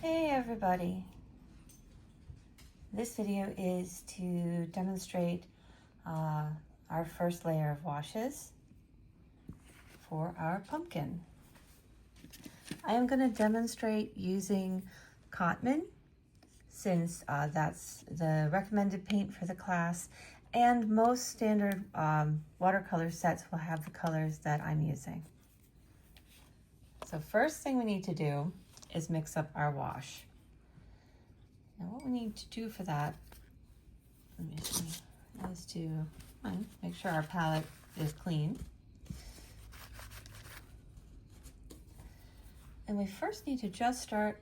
Hey everybody! This video is to demonstrate our first layer of washes for our pumpkin. I am going to demonstrate using Cotman since that's the recommended paint for the class, and most standard watercolor sets will have the colors that I'm using. So first thing we need to do is mix up our wash. Now what we need to do for that is to make sure our palette is clean. And we first need to just start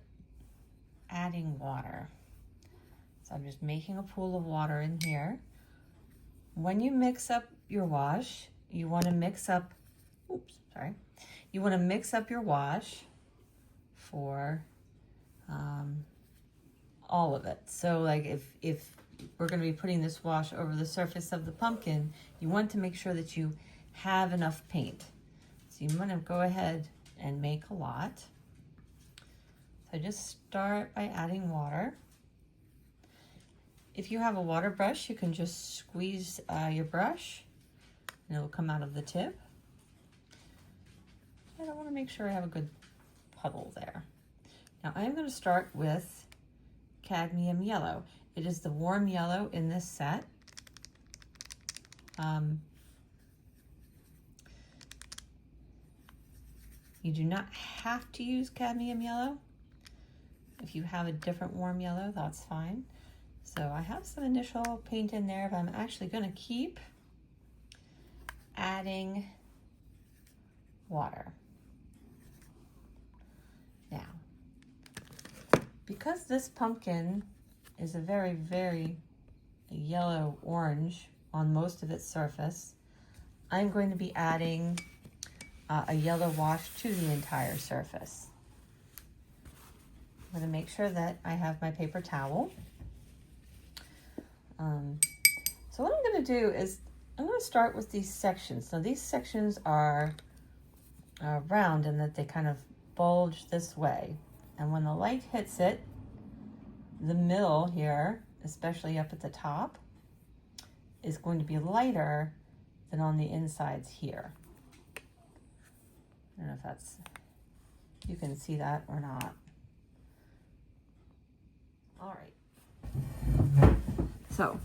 adding water. So I'm just making a pool of water in here. When you mix up your wash, you want to mix up, you want to mix up your wash for all of it. So like if we're going to be putting this wash over the surface of the pumpkin, you want to make sure that you have enough paint. So you want to go ahead and make a lot. So just start by adding water. If you have a water brush, you can just squeeze your brush and it will come out of the tip. And I want to make sure I have a good puddle there. Now I'm going to start with cadmium yellow. It is the warm yellow in this set. You do not have to use cadmium yellow. If you have a different warm yellow, that's fine. So I have some initial paint in there, but I'm actually going to keep adding water. Now, because this pumpkin is a very, very yellow-orange on most of its surface, I'm going to be adding a yellow wash to the entire surface. I'm going to make sure that I have my paper towel. So what I'm going to do is I'm going to start with these sections. Now these sections are round in that they kind of bulge this way. And when the light hits it, the middle here, especially up at the top, is going to be lighter than on the insides here. I don't know if that's, you can see that or not. All right. So,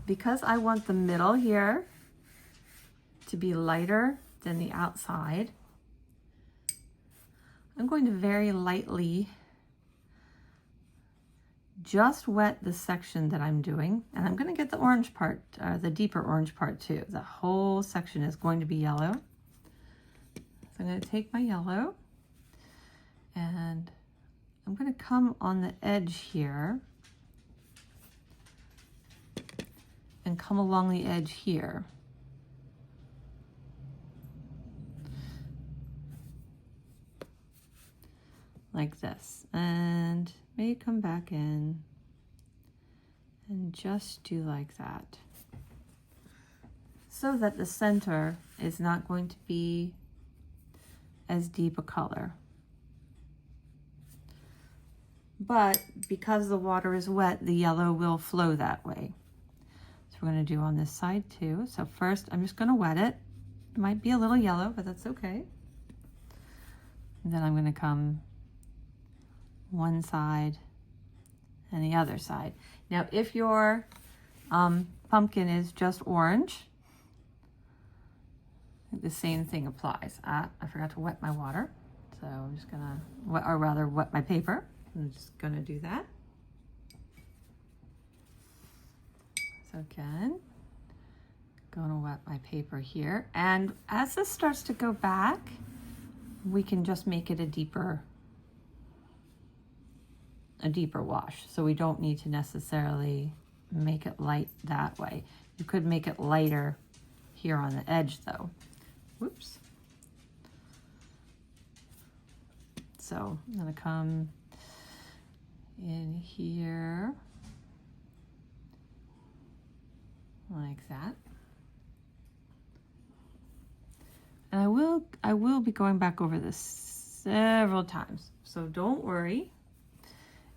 because I want the middle here to be lighter than the outside, I'm going to very lightly just wet the section that I'm doing, and I'm going to get the orange part, the deeper orange part too. The whole section is going to be yellow. So I'm going to take my yellow and I'm going to come on the edge here and come along the edge here. Like this, and maybe come back in and just do like that, so that the center is not going to be as deep a color. But because the water is wet, the yellow will flow that way. So we're going to do on this side too. So first I'm just going to wet it. It might be a little yellow, but that's okay. And then I'm going to come one side and the other side. Now if your pumpkin is just orange, the same thing applies. I forgot to wet my water, so I'm just gonna, or rather wet my paper. I'm just gonna do that. So again, gonna wet my paper here, and as this starts to go back, we can just make it a deeper wash. So we don't need to necessarily make it light that way. You could make it lighter here on the edge though. Whoops. So I'm gonna come in here like that. And I will be going back over this several times. So don't worry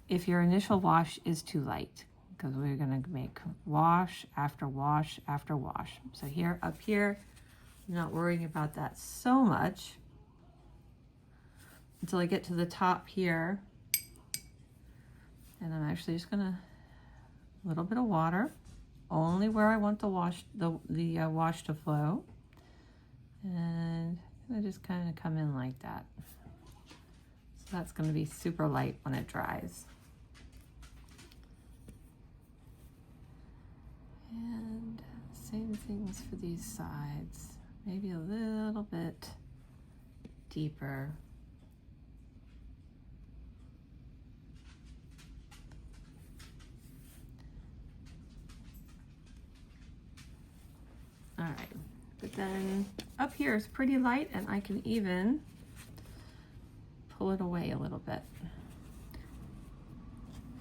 if your initial wash is too light, because we're going to make wash after wash after wash. So here, up here, I'm not worrying about that so much until I get to the top here. And I'm actually just gonna, a little bit of water, only where I want the wash, the wash to flow. And I'm gonna just kind of come in like that. So that's gonna be super light when it dries. And same things for these sides, maybe a little bit deeper. All right, but then up here is pretty light, and I can even pull it away a little bit.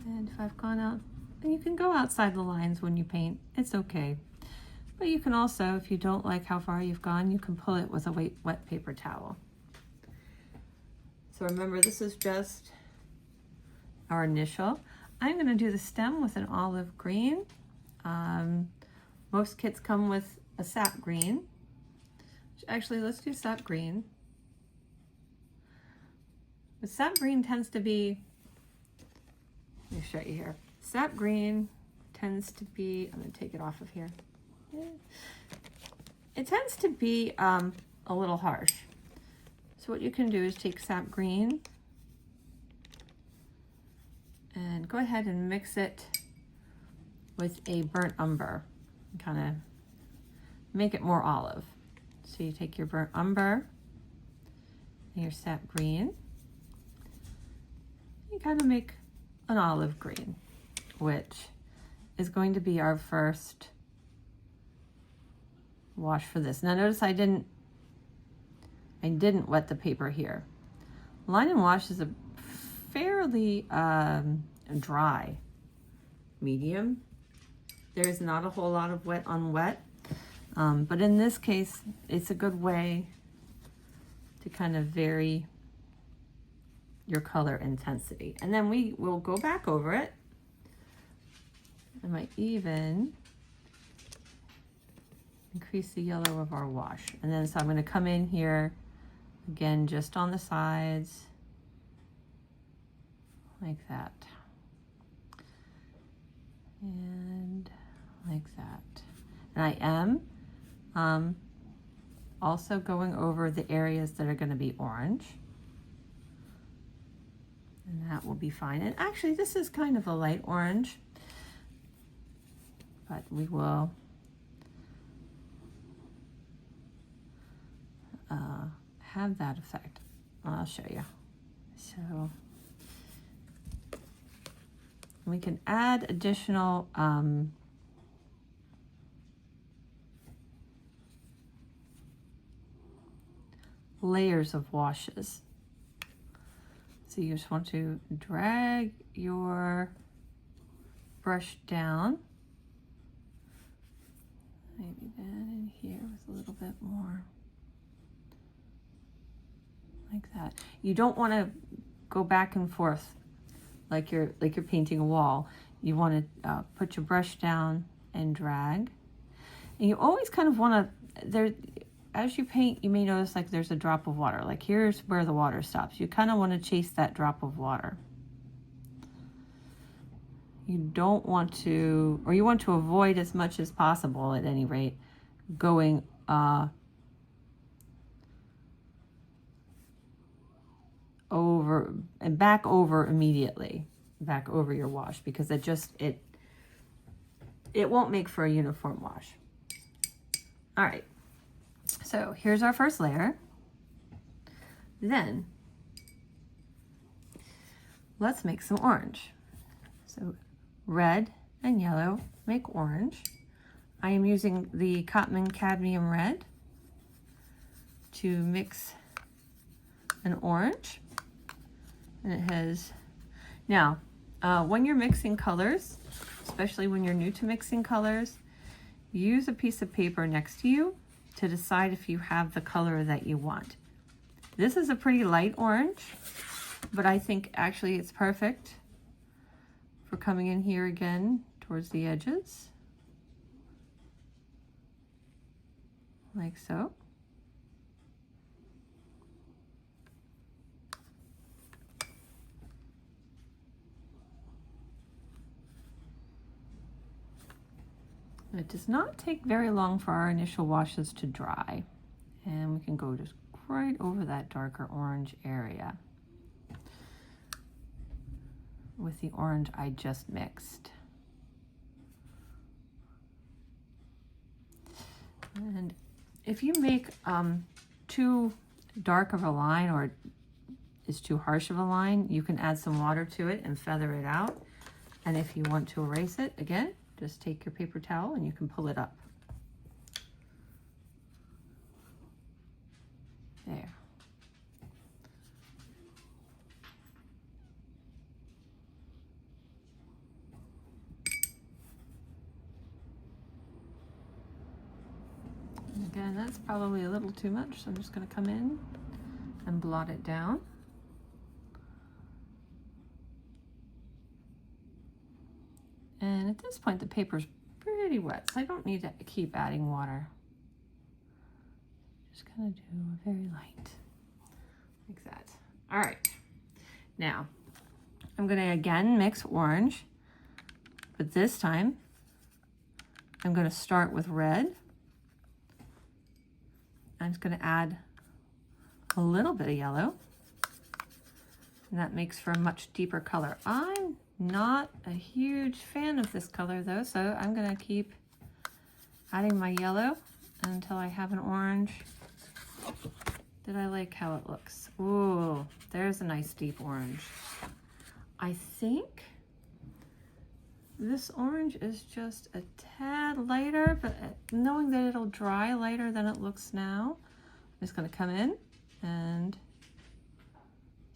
And if I've gone out, and you can go outside the lines when you paint, it's okay. But you can also, if you don't like how far you've gone, you can pull it with a wet paper towel. So remember, this is just our initial. I'm gonna do the stem with an olive green. Most kits come with a sap green. Actually, let's do sap green. The sap green tends to be, let me show you here. Sap green tends to be, I'm gonna take it off of here. It tends to be a little harsh. So what you can do is take sap green and go ahead and mix it with a burnt umber, kind of make it more olive. So you take your burnt umber and your sap green, you kind of make an olive green, which is going to be our first wash for this. Now notice I didn't wet the paper here. Line and wash is a fairly dry medium. There's not a whole lot of wet on wet, but in this case, it's a good way to kind of vary your color intensity. And then we will go back over it. I might even increase the yellow of our wash. And then so I'm going to come in here again, just on the sides, like that. And like that. And I am also going over the areas that are going to be orange. And that will be fine. And actually, this is kind of a light orange, but we will have that effect. I'll show you. So we can add additional layers of washes. So you just want to drag your brush down, maybe then in here with a little bit more, like that. You don't want to go back and forth like you're painting a wall. You want to put your brush down and drag, and you always kind of want to, as you paint, you may notice like there's a drop of water. Like here's where the water stops. You kind of want to chase that drop of water. You don't want to, or you want to avoid as much as possible at any rate, going over and back over immediately, back over your wash, because it won't make for a uniform wash. All right. So here's our first layer. Then let's make some orange. So red and yellow make orange. I am using the Cotman Cadmium Red to mix an orange. And it has, now, when you're mixing colors, especially when you're new to mixing colors, use a piece of paper next to you to decide if you have the color that you want. This is a pretty light orange, but I think actually it's perfect for coming in here again towards the edges, like so. It does not take very long for our initial washes to dry, and we can go just right over that darker orange area with the orange I just mixed. And if you make too dark of a line or is too harsh of a line, you can add some water to it and feather it out. And if you want to erase it, again, just take your paper towel and you can pull it up. There. And again, that's probably a little too much, so I'm just going to come in and blot it down. And at this point, the paper's pretty wet, so I don't need to keep adding water. Just gonna do a very light, like that. All right, now I'm gonna again mix orange, but this time I'm gonna start with red. I'm just gonna add a little bit of yellow, and that makes for a much deeper color. I'm not a huge fan of this color though, so I'm gonna keep adding my yellow until I have an orange that I like how it looks. Ooh, there's a nice deep orange. I think this orange is just a tad lighter, but knowing that it'll dry lighter than it looks now, I'm just gonna come in and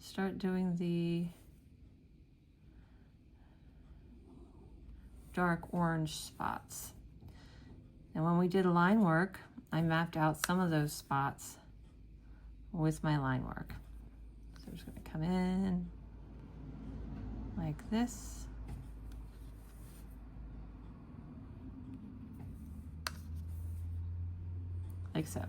start doing the dark orange spots. And when we did line work, I mapped out some of those spots with my line work. So I'm just going to come in like this. Like so.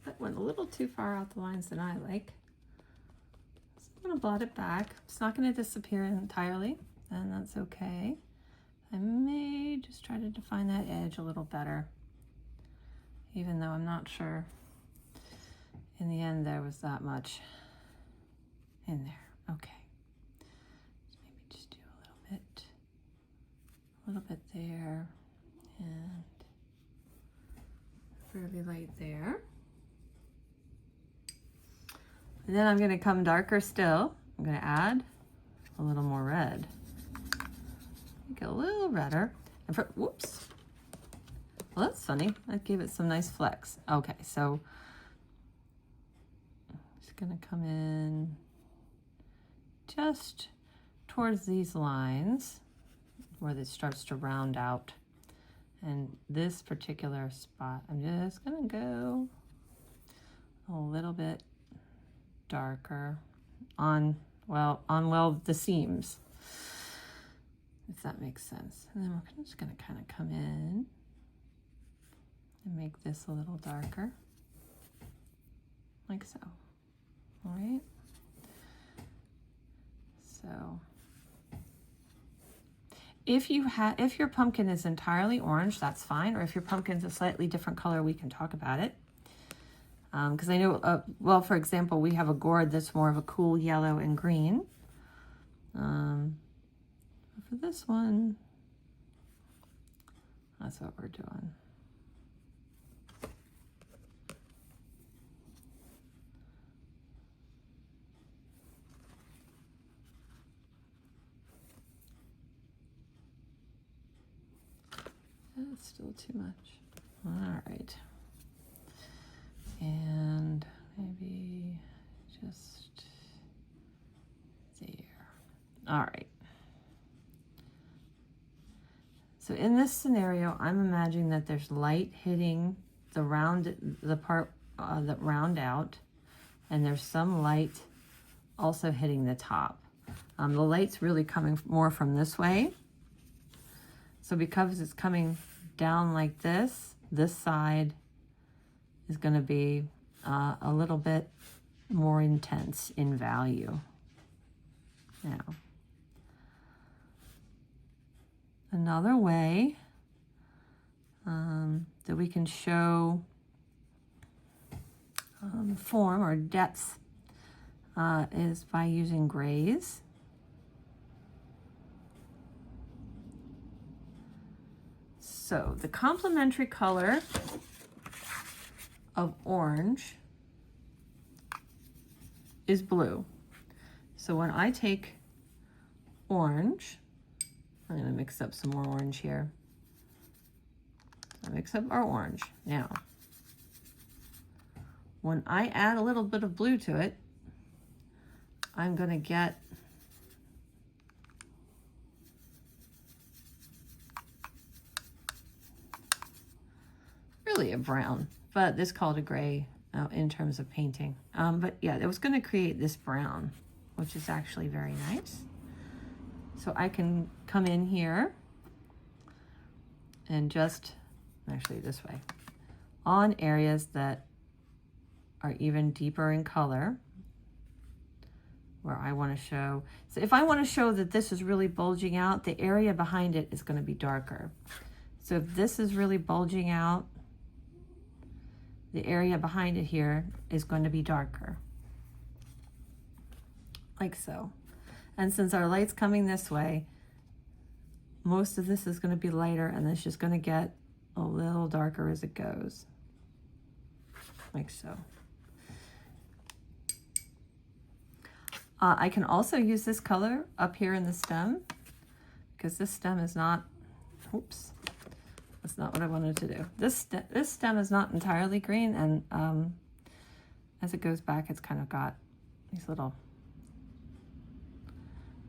That went a little too far out the lines than I like. So I'm going to blot it back. It's not going to disappear entirely, and that's okay. I may just try to define that edge a little better, even though I'm not sure in the end there was that much in there. Okay. So maybe just do a little bit there, and fairly light there. And then I'm going to come darker still. I'm going to add a little more red. Make it a little redder. And for, whoops. Well, that's funny. That gave it some nice flex. Okay, so I'm just going to come in just towards these lines where this starts to round out. And this particular spot, I'm just gonna go a little bit darker on the seams, if that makes sense. And then we're just gonna kind of come in and make this a little darker, like so. All right. So if your pumpkin is entirely orange, that's fine. Or if your pumpkin's a slightly different color, we can talk about it. Because I know, well, for example, we have a gourd that's more of a cool yellow and green. For this one, that's what we're doing. That's still too much. All right. And maybe just there. All right. So in this scenario, I'm imagining that there's light hitting the part that round out, and there's some light also hitting the top. The light's really coming more from this way. So because it's coming down like this side is going to be a little bit more intense in value. Now, another way that we can show form or depth is by using grays. So the complementary color of orange is blue. So when I take orange, I'm going to mix up some more orange here. So mix up our orange. Now, when I add a little bit of blue to it, I'm going to get really a brown, but this called a gray in terms of painting. But yeah, it was going to create this brown, which is actually very nice. So I can come in here and just, actually this way, on areas that are even deeper in color, where I want to show. So if I want to show that this is really bulging out, the area behind it is going to be darker. So if this is really bulging out, the area behind it here is going to be darker, like so. And since our light's coming this way, most of this is going to be lighter, and it's just going to get a little darker as it goes, like so. I can also use this color up here in the stem, because this stem is not, oops, that's not what I wanted to do. This stem is not entirely green, and as it goes back, it's kind of got these little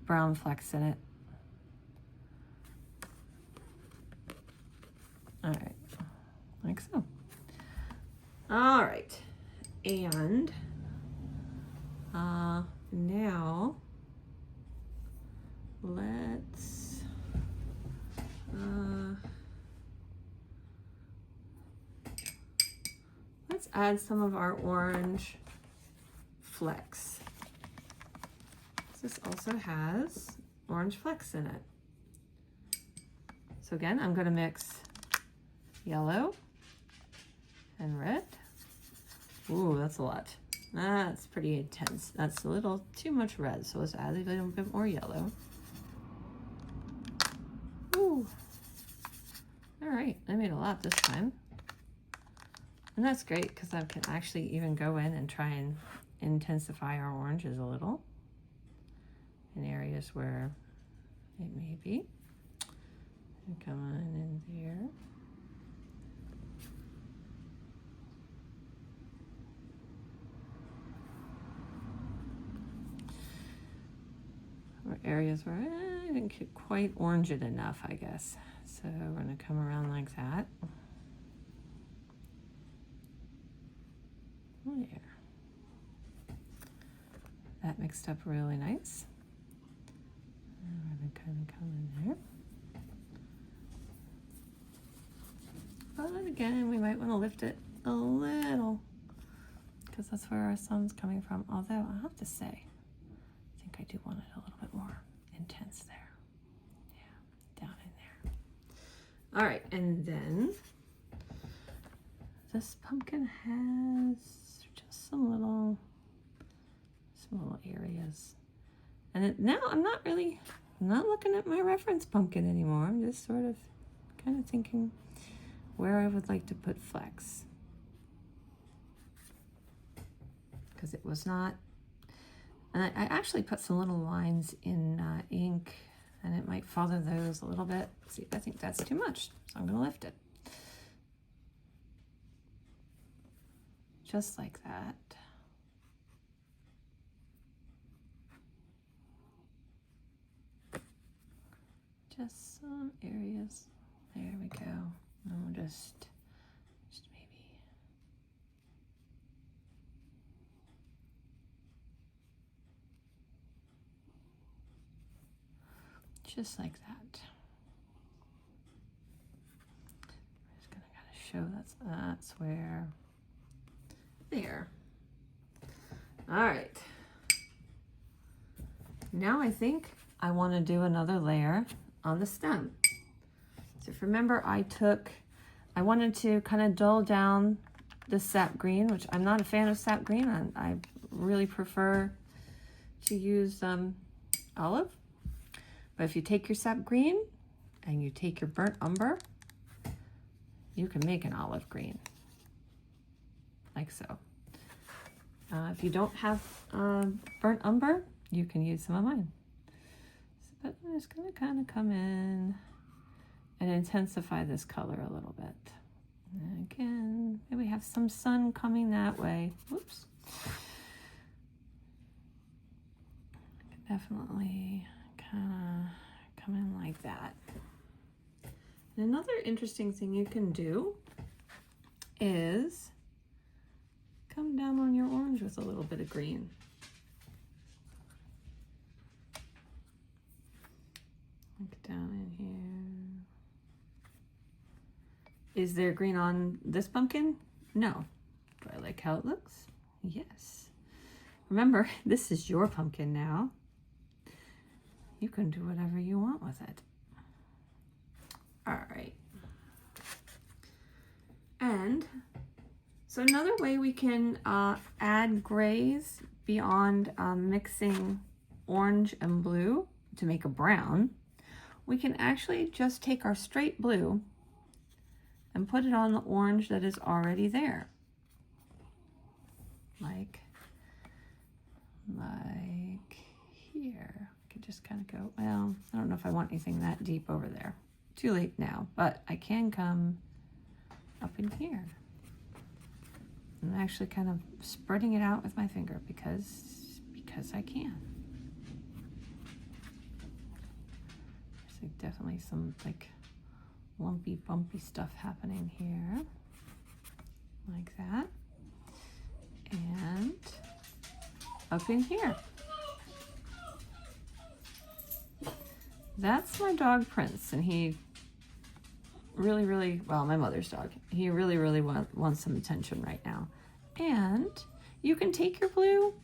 brown flecks in it. All right, like so. All right, and now let's add some of our orange flecks. This also has orange flecks in it. So again, I'm going to mix yellow and red. Ooh, that's a lot. That's pretty intense. That's a little too much red, so let's add a little bit more yellow. Ooh. All right, I made a lot this time. And that's great because I can actually even go in and try and intensify our oranges a little in areas where it may be. And come on in there. Or areas where I didn't quite orange it enough, I guess. So we're going to come around like that. There. That mixed up really nice. And we're going to kind of come in there. But again, we might want to lift it a little because that's where our sun's coming from. Although I have to say, I think I do want it a little bit more intense there. Yeah, down in there. All right, and then this pumpkin has just some little areas. And now I'm not looking at my reference pumpkin anymore. I'm just sort of kind of thinking where I would like to put flecks. Because it was not, and I actually put some little lines in ink, and it might follow those a little bit. See, I think that's too much, so I'm going to lift it. just like that. Just some areas. There we go. No, just maybe. Just like that. I'm just gonna kind of show that's where. There. All right. Now I think I want to do another layer on the stem. So if you remember, I wanted to kind of dull down the sap green, which I'm not a fan of sap green. I really prefer to use olive. But if you take your sap green and you take your burnt umber, you can make an olive green, like so. If you don't have burnt umber, you can use some of mine. But I'm just gonna kind of come in and intensify this color a little bit. And again, maybe we have some sun coming that way. Whoops. Definitely kind of come in like that. And another interesting thing you can do is come down on your orange with a little bit of green. Look down in here. Is there green on this pumpkin? No. Do I like how it looks? Yes. Remember, this is your pumpkin now. You can do whatever you want with it. All right. And so another way we can add grays beyond mixing orange and blue to make a brown, we can actually just take our straight blue and put it on the orange that is already there. Like here. I could just kind of go, well, I don't know if I want anything that deep over there. Too late now, but I can come up in here. I'm actually kind of spreading it out with my finger because I can. There's like definitely some like lumpy, bumpy stuff happening here, like that, and up in here. That's my dog Prince, and he really, well, my mother's dog. He really wants some attention right now. And you can take your blue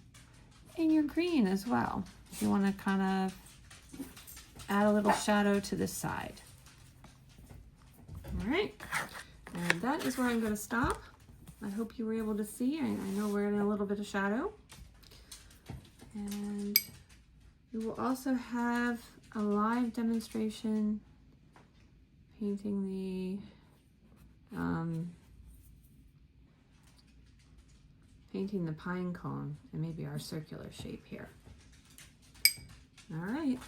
and your green as well if you want to kind of add a little shadow to this side. All right, and that is where I'm going to stop. I hope you were able to see. I know we're in a little bit of shadow. And we will also have a live demonstration painting the pine cone and maybe our circular shape here. All right.